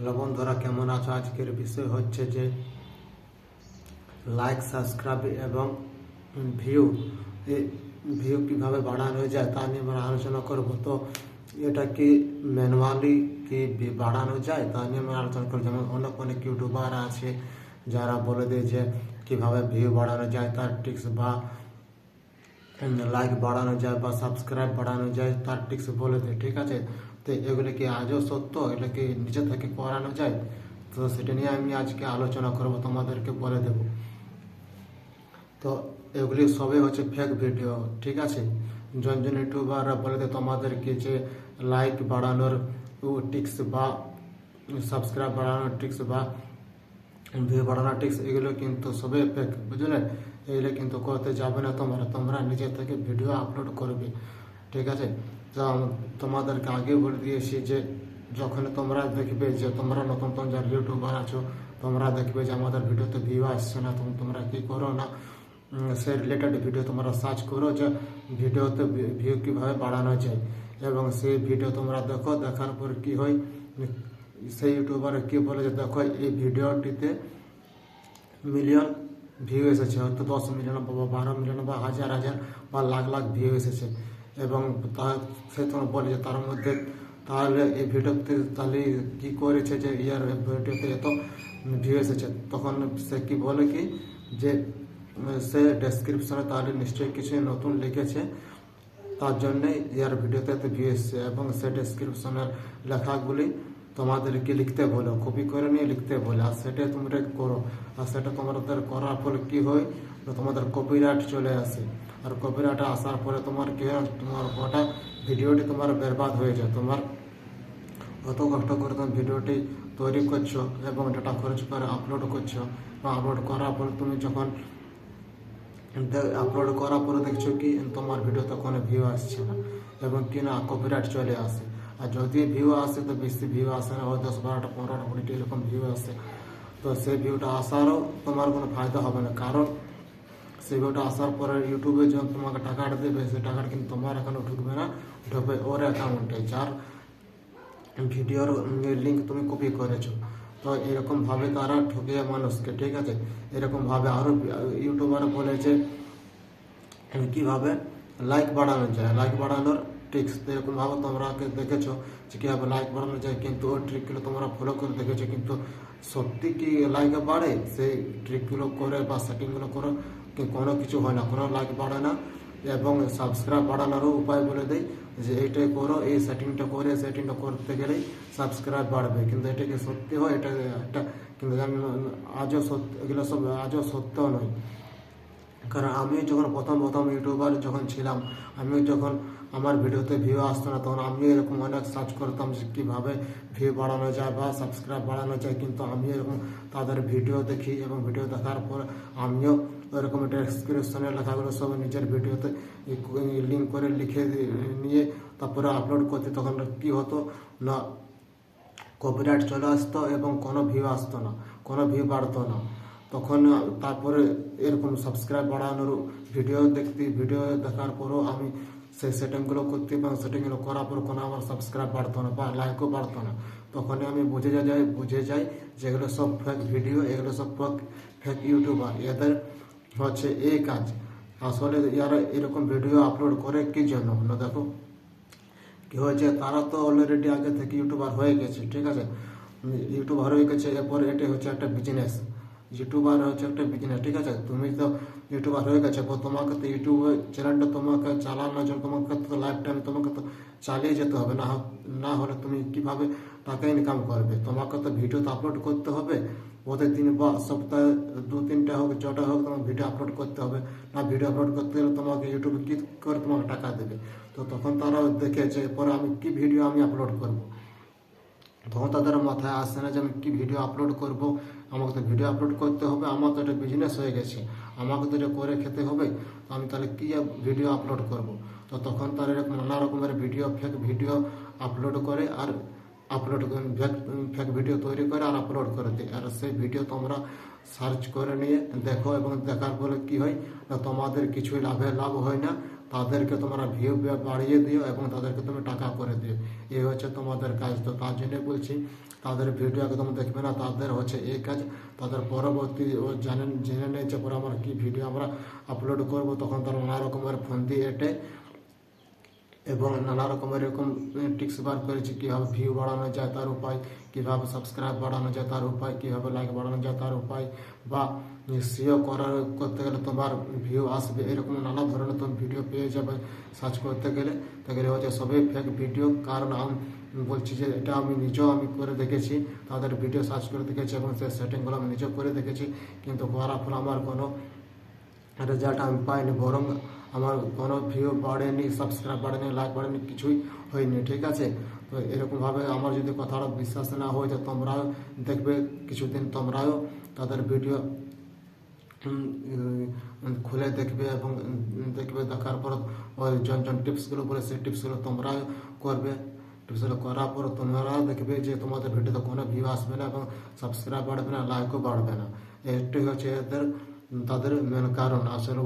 Hello বন্ধুরা, কেমন আছো? আজকের বিষয় হচ্ছে যে লাইক, সাবস্ক্রাইব এবং ভিউ ভিউ কিভাবে বাড়ানো যায় তা নিয়ে আমরা আলোচনা করব। তো এটা কি ম্যানুয়ালি কি বাড়ানো যায় তা নিয়ে আমরা আলোচনা করব। যেমন অনেক ইউটিউবার আছে যারা বলে দেয় যে কিভাবে ভিউ বাড়ানো যায়, তার টিপস, বা লাইক বাড়ানো যায় বা সাবস্ক্রাইব বাড়ানো যায় তার টিপস বলে দেয়, ঠিক আছে? তো এগুলো কি আজও সত্য? এগুলো কি নিজে থেকে করানো যায়? তো সেটা নিয়ে আমি আজকে আলোচনা করব, তোমাদেরকে বলে দেব। তো এগুলি সবই হচ্ছে ফেক ভিডিও, ঠিক আছে? জন ইউটিউবাররা বলে দেয় তোমাদেরকে যে লাইক বাড়ানোর টিপস বা সাবস্ক্রাইব বাড়ানোর টিপস বা ভিউ বাড়ানোর টিপস, এগুলো কিন্তু সবই ফেক, বুঝলে? এগুলো কিন্তু করতে যাবে না। তোমরা নিজে থেকে ভিডিও আপলোড করবে, ঠিক আছে? তো তোমাদেরকে আগে বলে দিয়েছি যে যখন তোমরা দেখবে যে তোমরা নতুন যারা ইউটিউবার আছো, তোমরা দেখবে যে আমাদের ভিডিওতে ভিউ আসছে না, তখন তোমরা কী করো না, সেই রিলেটেড ভিডিও তোমরা সার্চ করো যে ভিডিওতে ভিউ কীভাবে বাড়ানো যায়, এবং সেই ভিডিও তোমরা দেখো। দেখার পর কি হয়, সেই ইউটিউবার কি বলে যে দেখো এই ভিডিওটিতে মিলিয়ন ভিউ এসেছে, হয়তো 10 মিলিয়ন বা 12 মিলিয়ন বা হাজার বা লাখ ভিউ এসেছে, এবং সে তোমার বলে যে তার মধ্যে তাহলে এই ভিডিওতে তাহলে কী করেছে যে ইয়ার ভিডিওতে এত ভিউ এসেছে। তখন সে কি বলে কি যে সে ডেসক্রিপশনে তাহলে নিশ্চয়ই কিছু নতুন লিখেছে, তার জন্যে ইয়ার ভিডিওতে এত ভিউ এসেছে, এবং সে ডেসক্রিপশনের লেখাগুলি তোমাদেরকে লিখতে বলো, কপি করে নিয়ে লিখতে বলে, আর সেটা তোমরা করো। আর সেটা তোমাদের করার ফলে কী হয়, তোমাদের কপিরাইট চলে আসে, আর কপিরাইট আসার পরে তোমার কী হয়, তোমার গোটা ভিডিওটি তোমার বরবাদ হয়ে যায়। তোমার অত কষ্ট করে তুমি ভিডিওটি তৈরি করছো এবং ডাটা খরচ করে আপলোড করছো, বা আপলোড করার পরে তুমি যখন আপলোড করার পরে দেখছো কি তোমার ভিডিওতে কোনো ভিউ আসছে না, এবং কি না কপিরাইট চলে আসে। আর যদি ভিউ আসে তো বেশি ভিউ আসে না, ওই 10, 12, 15, 20 এরকম ভিউ আসে। তো সেই ভিউটা আসারও তোমার কোনো ফায়দা হবে না, কারণ সেই ভিউটা আসার পরে ইউটিউবে যখন তোমাকে টাকাটা দেবে, সেই টাকাটা কিন্তু তোমার অ্যাকাউন্টে ঢুকবে না, ঢুকবে ওর অ্যাকাউন্টে যার ভিডিওর লিঙ্ক তুমি কপি করেছো। তো এরকমভাবে তারা ঠকিয়ে মানুষকে, ঠিক আছে? এরকমভাবে আরও ইউটিউবার বলেছে কীভাবে লাইক বাড়ানো যায়, লাইক বাড়ানোর ট্রিক্স। এরকমভাবে তোমরা দেখেছো যে কীভাবে লাইক বাড়ানো যায়, কিন্তু ওই ট্রিকগুলো তোমরা ফলো করে দেখেছো, কিন্তু সত্যি কি লাইক বাড়ে? সেই ট্রিকগুলো করে বা সেটিংগুলো করো কোনো কিছু হয় না, কোনো লাইক বাড়ে না। এবং সাবস্ক্রাইব বাড়ানোরও উপায় বলে দেয় যে এইটাই করো, এই সেটিংটা করতে গেলেই সাবস্ক্রাইব বাড়বে, কিন্তু এটা কি সত্যি হয়? এটা কিন্তু আজও সত্য, এগুলো সব আজও সত্য নয়। কারণ আমি যখন প্রথম ইউটিউবার যখন ছিলাম, আমিও যখন আমার ভিডিওতে ভিউ আসতো না, তখন আমিও এরকম অনেক সার্চ করতাম যে কীভাবে ভিউ বাড়ানো যায় বা সাবস্ক্রাইব বাড়ানো যায়, কিন্তু আমি এরকম তাদের ভিডিও দেখি, এবং ভিডিও দেখার পর আমিও ওরকম ডেসক্রিপশনের লেখাগুলো সব নিজের ভিডিওতে লিঙ্ক করে লিখে নিয়ে তারপরে আপলোড করতে। তখন কী হতো না, কপিরাইট চলে আসতো এবং কোনো ভিউ আসতো না, কোনো ভিউ বাড়তো না। তখন তারপরে এরকম সাবস্ক্রাইব বাড়ানোর ভিডিও দেখার পরও আমি সেই সেটিংগুলো করতে, এবং সেটিংগুলো করার পর কোনো আমার সাবস্ক্রাইব বাড়তো না বা লাইকও বাড়তো না। তখনই আমি বুঝে যাই যে এগুলো সব ফেক ভিডিও, এগুলো সব ফেক ইউটিউবার, এদের হচ্ছে এই কাজ। আসলে ইয়ারা এরকম ভিডিও আপলোড করে কী জন্য না? দেখো কি হয়েছে, তারা তো অলরেডি আগে থেকে ইউটিউবার হয়ে গেছে, ঠিক আছে? ইউটিউবার হয়ে গেছে, এরপর এটা হচ্ছে একটা বিজনেস। ইউটিউবার হচ্ছে একটা বিজনেস, ঠিক আছে? তুমি তো ইউটিউবার হয়ে গেছে, তোমাকে তো ইউটিউব চ্যানেলটা তোমাকে চালানোর জন্য তোমাকে তো লাইফ টাইম তোমাকে তো চালিয়ে যেতে হবে, না হলে তুমি কিভাবে টাকা ইনকাম করবে? তোমাকে তো ভিডিও তো আপলোড করতে হবে প্রতিদিন, বা সপ্তাহে 2-3টা হোক, 6টা হোক, তোমাকে ভিডিও আপলোড করতে হবে। না ভিডিও আপলোড করতে গেলে তোমাকে ইউটিউবে কি করে তোমাকে টাকা দেবে? তো তখন তারা দেখেছে পরে আমি কি ভিডিও আমি আপলোড করব, তখন তাদের মাথায় আসে না যে আমি কী ভিডিও আপলোড করব। আমাকে তো ভিডিও আপলোড করতে হবে, আমার তো একটা বিজনেস হয়ে গেছে, আমাকে তো এটা করে খেতে হবে, তো আমি তাহলে কী ভিডিও আপলোড করব? তো তখন তারা এরকম নানা রকমের ফেক ভিডিও আপলোড করে, আর ফেক ভিডিও তৈরি করে আর আপলোড করে দেয়। আর সেই ভিডিও তোমরা সার্চ করে নিয়ে দেখো, এবং দেখার ফলে কী হয় না, তোমাদের কিছুই লাভ হয় না, তাদেরকে তোমরা ভিউ বাড়িয়ে দিও এবং তাদেরকে তুমি টাকা করে দিও। এই হচ্ছে তোমাদের কাজ। তো তার জন্য বলছি তাদের ভিডিও একদম দেখবে না, তাদের হচ্ছে এই কাজ। তাদের পরবর্তী ও জেনে নিয়েছে পরে আমরা কী ভিডিও আমরা আপলোড করব, তখন তারা নানা রকমের ফোন দিয়ে এটে এবং নানা রকমের এরকম টিক্স বার করেছি কীভাবে ভিউ বাড়ানো যায় তার উপায়, কীভাবে সাবস্ক্রাইব বাড়ানো যায় তার উপায়, কীভাবে লাইক বাড়ানো যায় তার উপায়, বা সিও করতে গেলে তোমার ভিউ আসবে, এরকম নানা ধরনের তুমি ভিডিও পেয়ে যাবে সার্চ করতে গেলে। হচ্ছে সবই ফেক ভিডিও। কারণ আমি বলছি যে এটা আমি নিজেও করে দেখেছি, তাদের ভিডিও সার্চ করে দেখেছি এবং সেই সেটিংগুলো আমি নিজেও করে দেখেছি, কিন্তু করার ফলে আমার কোনো রেজাল্ট আমি পাইনি, বরং আমার কোনো ভিউ বাড়েনি, সাবস্ক্রাইব বাড়েনি, লাইক বাড়েনি, কিছুই হয়নি। ঠিক আছে, তো এরকমভাবে আমার যদি কথাটা বিশ্বাস না হয় তো তোমরাও দেখবে কিছুদিন, তোমরাও তাদের ভিডিও খুলে দেখবে এবং দেখবে, দেখার পর ওই জন টিপসগুলো বলে সেই টিপসগুলো তোমরাও করবে। টিপসগুলো করার পর তোমরা দেখবে যে তোমাদের ভিডিওতে কোনো ভিউ আসবে না এবং সাবস্ক্রাইব বাড়বে না, লাইকও বাড়বে না। এটাই হচ্ছে তাদের মেন কারণ। আসলে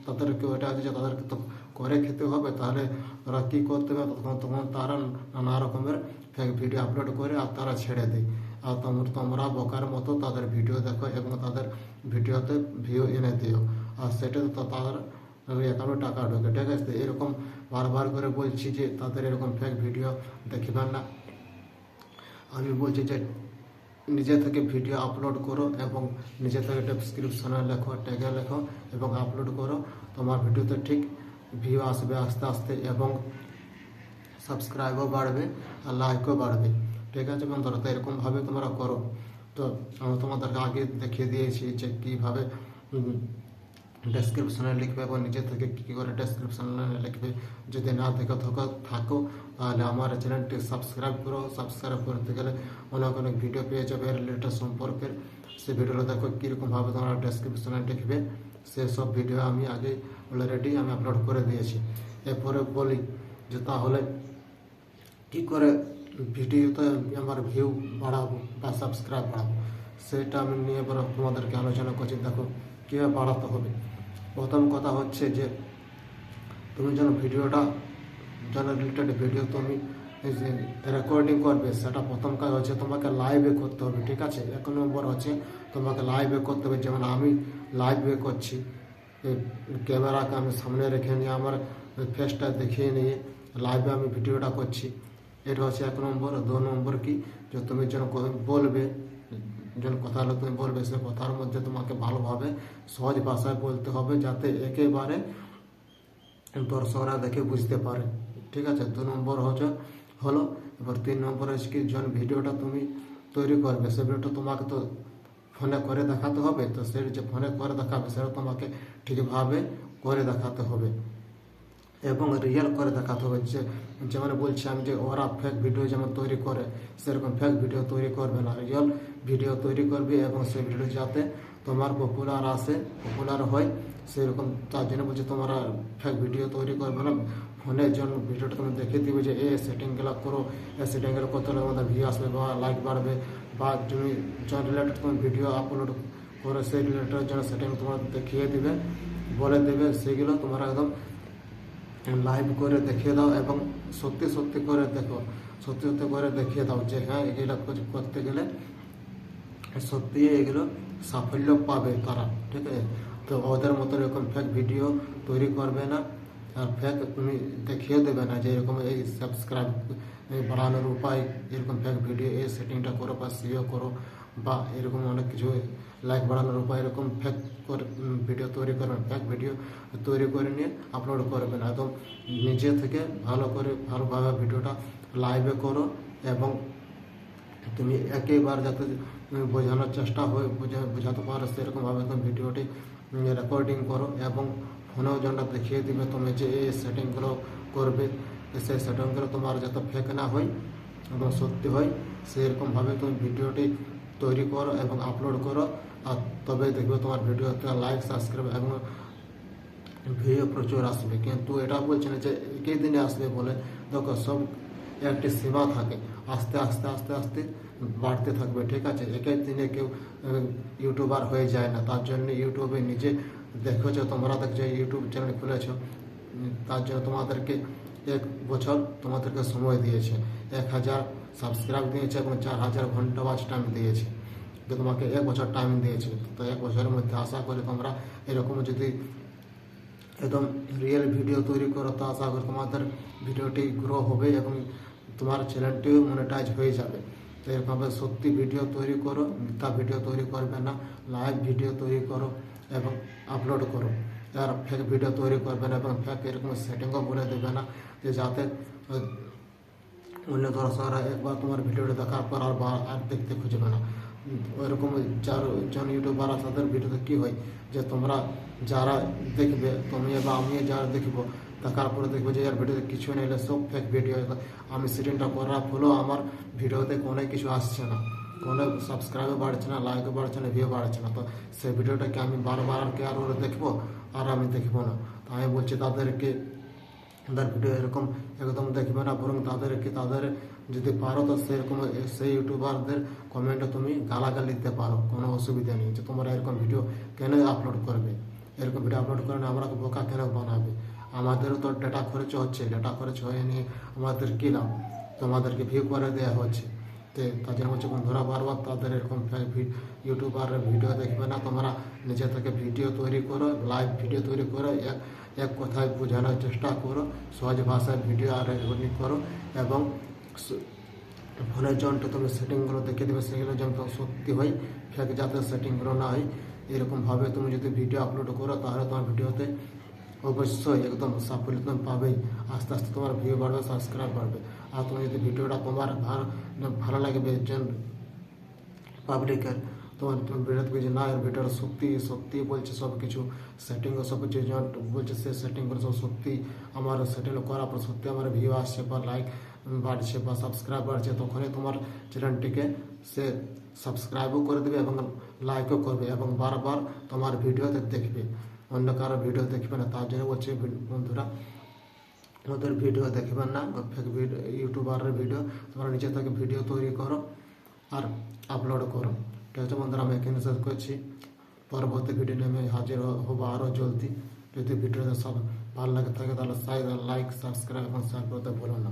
তাদেরকে ওটা আছে যে তাদেরকে তো করে খেতে হবে, তাহলে তারা কী করতে হবে, তখন তারা নানা রকমের ফেক ভিডিও আপলোড করে আর তারা ছেড়ে দেয়। আর তোমরা বোকার মতো তাদের ভিডিও দেখো এবং তাদের ভিডিওতে ভিউ এনে দিও, আর সেটাতে তো তাদের অ্যাকাউন্টে টাকা ঢোকে। ঠিক আছে, এরকম বারবার করে বলছি যে তাদের এরকম ফেক ভিডিও দেখবেন না। আমি বলছি যে নিজে থেকে ভিডিও আপলোড করো এবং নিজে থেকে ডেসক্রিপশনে লেখো, ট্যাগে লেখো এবং আপলোড করো। তোমার ভিডিওতে ঠিক ভিউ আসবে আস্তে আস্তে এবং সাবস্ক্রাইবও বাড়বে আর লাইকও বাড়বে। ঠিক আছে বন্ধুরা, তো এরকমভাবে তোমরা করো। তো আমি তোমাদেরকে আগে দেখিয়ে দিয়েছি যে কীভাবে ডেসক্রিপশনে লিখবে এবং নিজে থেকে কী করে ডেসক্রিপশনে লিখবে। যদি না দেখে থাকো তাহলে আমার চ্যানেলটি সাবস্ক্রাইব করো। সাবস্ক্রাইব করতে গেলে অনেক ভিডিও পেয়ে যাবে রিলেটেড সম্পর্কের। সেই ভিডিওটা দেখো কীরকমভাবে তোমরা ডেসক্রিপশনে লিখবে, সেসব ভিডিও আমি আগে অলরেডি আপলোড করে দিয়েছি। এরপরে বলি যে তাহলে কী করে ভিডিওতে আমার ভিউ বাড়াবো বা সাবস্ক্রাইব বাড়াবো, সেটা আমি নিয়ে এবার তোমাদেরকে আলোচনা করছি। দেখো কীভাবে বাড়াতে হবে। প্রথম কথা হচ্ছে যে তুমি যেন ভিডিওটা রিলেটেড ভিডিও তুমি রেকর্ডিং করবে, সেটা প্রথম কাজ হচ্ছে তোমাকে লাইভে করতে হবে। ঠিক আছে, 1 নম্বর হচ্ছে তোমাকে লাইভে করতে হবে। যেমন আমি লাইভে করছি, ক্যামেরাকে আমি সামনে রেখে নিয়ে আমার ফেসটা দেখিয়ে নিয়ে লাইভে আমি ভিডিওটা করছি। এটা হচ্ছে 1 নম্বর। 2 নম্বর কি, যে তুমি যেন বলবে, যেন কথাগুলো তুমি বলবে, সে কথার মধ্যে তোমাকে ভালোভাবে সহজ ভাষায় বলতে হবে, যাতে একেবারে দর্শকরা দেখে বুঝতে পারে। ঠিক আছে, 2 নম্বর হলো। এবার 3 নম্বর হচ্ছে কি, যখন ভিডিওটা তুমি তৈরি করবে, সে ভিডিওটা তোমাকে তো ফোনে করে দেখাতে হবে। তো সে যে ফোনে করে দেখাবে সেটা তোমাকে ঠিকভাবে করে দেখাতে হবে এবং রিয়েল করে দেখাতে হবে। যেমন বলছি আমি যে ওরা ফেক ভিডিও যেমন তৈরি করে, সেরকম ফেক ভিডিও তৈরি করবে না, রিয়েল ভিডিও তৈরি করবে এবং সেই ভিডিও যাতে তোমার পপুলার হয় সেরকম। তার জন্য বলছি তোমরা ফেক ভিডিও তৈরি করবে না। ফোনের জন্য ভিডিওটা তুমি দেখে দিবে যে এই সেটিংগুলো করো, এই সেটিংগুলো করতে হলে আমাদের ভিউ আসবে বা লাইক বাড়বে, বা তুমি যখন রিলেটেড তুমি ভিডিও আপলোড করে সেই রিলেটেড জন্য সেটিং তোমার দেখিয়ে দিবে, বলে দেবে। সেগুলো তোমরা একদম লাইভ করে দেখিয়ে দাও এবং সত্যি করে দেখো, সত্যি করে দেখিয়ে দাও যে হ্যাঁ এগুলো করতে গেলে সত্যি এগুলো সাফল্য পাবে তারা। ঠিক আছে, তো ওদের মতো এরকম ফেক ভিডিও তৈরি করবে না আর ফেক তুমি দেখিয়ে দেবে না যে এরকম এই সাবস্ক্রাইব বাড়ানোর উপায়, এরকম ফেক ভিডিও এই সেটিংটা করো বা সিও করো, বা এরকম অনেক কিছু লাইক বাড়ানোর উপায়, এরকম ফেক ভিডিও তৈরি করবেন। ফেক ভিডিও তৈরি করে নিয়ে আপলোড করবেন। একদম নিজে থেকে ভালোভাবে ভিডিওটা লাইভে করো এবং তুমি একেবারে যাতে বোঝানোর চেষ্টা হয়, বোঝাতে পারো সেরকমভাবে তুমি ভিডিওটি রেকর্ডিং করো এবং ফোনেও যেন দেখিয়ে দিবে তুমি যে এই সেটিংগুলো করবে, সেই সেটিংগুলো তোমার যাতে ফেক না হয় এবং সত্যি হয়, সেরকমভাবে তুমি ভিডিওটি তৈরি করো এবং আপলোড করো। আর তবে দেখবে তোমার ভিডিওতে লাইক, সাবস্ক্রাইব এবং ভিউ প্রচুর আসবে। কিন্তু এটা বলছে না যে একই দিনে আসবে বলে। দেখো সব একটি সীমা থাকে, আস্তে আস্তে বাড়তে থাকবে। ঠিক আছে, একই দিনে কেউ ইউটিউবার হয়ে যায় না। তার জন্য ইউটিউবে নিজে দেখেছো, তোমরা দেখছো ইউটিউব চ্যানেল খুলেছো, তার জন্য তোমাদেরকে 1 বছর তোমাদেরকে সময় দিয়েছে, 1000 সাবস্ক্রাইব দিয়েছে এবং 4000 ঘন্টা ওয়াচ টাইম দিয়েছে। তো তোমাকে 1 বছর টাইম দিয়েছে। তো 1 বছরের মধ্যে আশা করি তোমরা এরকম যদি একদম রিয়েল ভিডিও তৈরি করো, তো আশা করি তোমাদের ভিডিওটি গ্রো হবে এবং তোমার চ্যানেলটিও মনিটাইজ হয়ে যাবে। তো এরকমভাবে সত্যি ভিডিও তৈরি করো, মিথ্যা ভিডিও তৈরি করবে না, লাইভ ভিডিও তৈরি করো এবং আপলোড করো। আর ফেক ভিডিও তৈরি করবে না এবং ফেক এরকম সেটিংও বলে দেবে না, যে যাতে অন্য দর্শকরা একবার তোমার ভিডিওটা দেখার পর আর দেখতে খুঁজবে না। ওইরকম জন ইউটিউবার আছে তাদের ভিডিওতে কী হয়, যে তোমরা যারা দেখবে, তুমি বা আমি যারা দেখবো, দেখার পরে দেখবে যে এর ভিডিওতে কিছু নেই, সব ফেক ভিডিও। আমি সেটিংটা করার ফলেও আমার ভিডিওতে কোনো কিছু আসছে না, কোনো সাবস্ক্রাইবও বাড়ছে না, লাইকও বাড়ছে না, ভিউ বাড়ছে না। তো সেই ভিডিওটাকে আমি বারবার আর কেয়ার করে দেখবো, আর আমি দেখবো না। তো আমি বলছি তাদেরকে তাদের ভিডিও এরকম একদম দেখবে না, বরং তাদের যদি পারো তো সেরকম সেই ইউটিউবারদের কমেন্টে তুমি গালাগালি দিতে পারো, কোনো অসুবিধা নেই। যে তোমরা এরকম ভিডিও কেন আপলোড করবে, এরকম ভিডিও আপলোড করে না আমরা বোকা কেন বানাবে? আমাদেরও তো ডেটা খরচ হচ্ছে, ডেটা খরচ হয়ে নিয়ে আমাদের কী লাভ? তোমাদেরকে ভিউ করে দেওয়া হচ্ছে। তো তাদের হচ্ছে বন্ধুরা বারবার তাদের এরকম ইউটিউবারের ভিডিও দেখবে না, তোমরা নিজে থেকে ভিডিও তৈরি করো, লাইভ ভিডিও তৈরি করো, এক কথায় বোঝানোর চেষ্টা করো, সহজ ভাষায় ভিডিও আর রেকর্ডিং করো এবং ফোনের যন্ত্র তুমি সেটিংগুলো দেখে দেবে, সেগুলো যেন সত্যি হয়, ফেক যাতে সেটিংগুলো না হয়। এরকমভাবে তুমি যদি ভিডিও আপলোড করো, তাহলে তোমার ভিডিওতে অবশ্যই একদম সাফল্য তুমি পাবেই। আস্তে আস্তে তোমার ভিউ বাড়বে, সাবস্ক্রাইব বাড়বে। আর তুমি যদি ভিডিওটা তোমার ভালো লাগবে একজন পাবলিকের, তোমার ভিডিও দেখবে যে না এর ভিডিওটা সত্যি বলছে, সব কিছু সেটিংও সব কিছু বলছে, সে সেটিংগুলো সব সত্যি, আমার সেটিং করার পর সত্যি আমার ভিউ আসছে বা লাইক বাড়ছে বা সাবস্ক্রাইব বাড়ছে, তখনই তোমার চ্যানেলটিকে সে সাবস্ক্রাইবও করে দেবে এবং লাইকও করবে এবং বারবার তোমার ভিডিওতে দেখবে, অন্য কারো ভিডিও দেখবে না। তার জন্য বলছে বন্ধুরা, ওদের ভিডিও দেখবেন না, ফেক ভিডিও ইউটিউবারের ভিডিও, তোমরা নিজে থেকে ভিডিও তৈরি করো আর আপলোড করো। ঠিক আছে বন্ধুরা, আমি এখানে শেষ করছি। পরবর্তী ভিডিও নিয়ে আমি হাজির হবো আরও জলদি। যদি ভিডিওটা সব ভালো লাগে থাকে তাহলে লাইক, সাবস্ক্রাইব এবং শেয়ার করতে ভুলো না।